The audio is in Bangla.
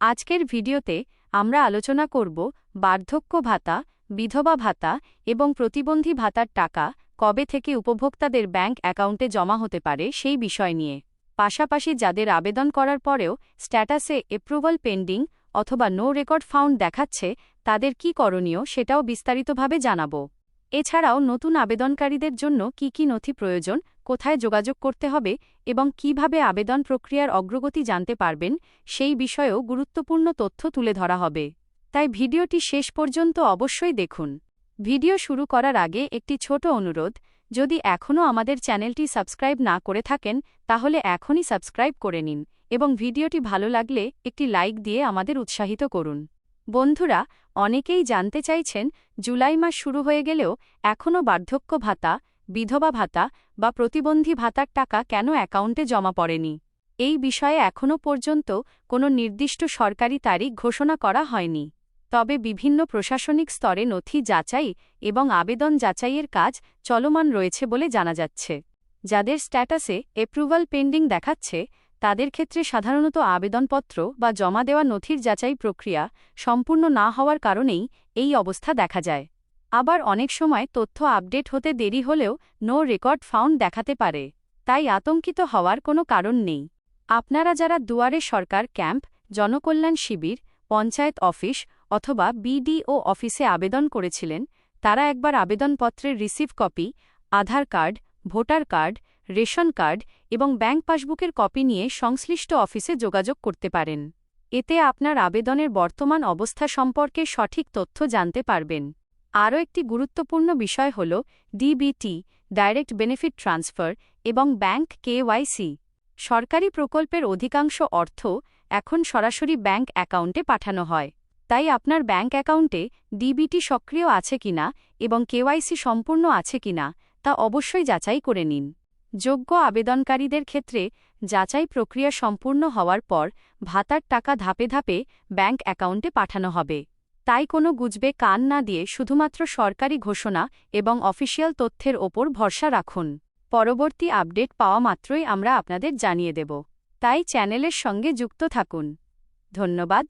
আজকের ভিডিওতে আমরা আলোচনা করব বার্ধক্য ভাতা, বিধবা ভাতা এবং প্রতিবন্ধী ভাতার টাকা কবে থেকে উপভোক্তাদের ব্যাংক অ্যাকাউন্টে জমা হতে পারে সেই বিষয় নিয়ে। পাশাপাশি যাদের আবেদন করার পরেও স্ট্যাটাসে অ্যাপ্রুভাল পেন্ডিং অথবা নো রেকর্ড ফাউন্ড দেখাচ্ছে, তাদের কী করণীয় সেটাও বিস্তারিতভাবে জানাব। এছাড়াও নতুন আবেদনকারীদের জন্য কী কী নথি প্রয়োজন, কোথায় যোগাযোগ করতে হবে এবং কিভাবে আবেদন প্রক্রিয়ার অগ্রগতি জানতে পারবেন সেই বিষয়েও গুরুত্বপূর্ণ তথ্য তুলে ধরা হবে। তাই ভিডিওটি শেষ পর্যন্ত অবশ্যই দেখুন। ভিডিও শুরু করার আগে একটি ছোট অনুরোধ, যদি এখনও আমাদের চ্যানেলটি সাবস্ক্রাইব না করে থাকেন তাহলে এখনই সাবস্ক্রাইব করে নিন এবং ভিডিওটি ভালো লাগলে একটি লাইক দিয়ে আমাদের উৎসাহিত করুন। বন্ধুরা, অনেকেই জানতে চাইছেন, জুলাই মাস শুরু হয়ে গেলেও এখনও বার্ধক্য ভাতা, বিধবা ভাতা বা প্রতিবন্ধী ভাতার টাকা কেন অ্যাকাউন্টে জমা পড়েনি। এই বিষয়ে এখনও পর্যন্ত কোনো নির্দিষ্ট সরকারি তারিখ ঘোষণা করা হয়নি। তবে বিভিন্ন প্রশাসনিক স্তরে নথি যাচাই এবং আবেদন যাচাইয়ের কাজ চলমান রয়েছে বলে জানা যাচ্ছে। যাদের স্ট্যাটাসে অ্যাপ্রুভাল পেন্ডিং দেখাচ্ছে, তাদের ক্ষেত্রে সাধারণত আবেদনপত্র বা জমা দেওয়া নথির যাচাই প্রক্রিয়া সম্পূর্ণ না হওয়ার কারণেই এই অবস্থা দেখা যায়। আবার অনেক সময় তথ্য আপডেট হতে দেরি হলেও নো রেকর্ড ফাউন্ড দেখাতে পারে। তাই আতঙ্কিত হওয়ার কোনো কারণ নেই। আপনারা যারা দুয়ারে সরকার ক্যাম্প, জনকল্যাণ শিবির, পঞ্চায়েত অফিস অথবা বিডিও অফিসে আবেদন করেছিলেন, তারা একবার আবেদনপত্রের receive copy, Aadhaar card, voter card, ration card এবং ব্যাংক পাসবুকের কপি নিয়ে সংশ্লিষ্ট অফিসে যোগাযোগ করতে পারেন। এতে আপনার আবেদনের বর্তমান অবস্থা সম্পর্কে সঠিক তথ্য জানতে পারবেন। আরও একটি গুরুত্বপূর্ণ বিষয় হল ডিবিটি, ডাইরেক্ট বেনিফিট ট্রান্সফার এবং ব্যাংক কেওয়াইসি। সরকারি প্রকল্পের অধিকাংশ অর্থ এখন সরাসরি ব্যাংক অ্যাকাউন্টে পাঠানো হয়। তাই আপনার ব্যাংক অ্যাকাউন্টে ডিবিটি সক্রিয় আছে কিনা এবং কেওয়াইসি সম্পূর্ণ আছে কিনা তা অবশ্যই যাচাই করে নিন। যোগ্য আবেদনকারীদের ক্ষেত্রে যাচাই প্রক্রিয়া সম্পূর্ণ হওয়ার পর ভাতার টাকা ধাপে ধাপে ব্যাংক অ্যাকাউন্টে পাঠানো হবে। তাই কোনো গুজবে কান না দিয়ে শুধুমাত্র সরকারি ঘোষণা এবং অফিসিয়াল তথ্যের ওপর ভরসা রাখুন। পরবর্তী আপডেট পাওয়া মাত্রই আমরা আপনাদের জানিয়ে দেব। তাই চ্যানেলের সঙ্গে যুক্ত থাকুন। ধন্যবাদ।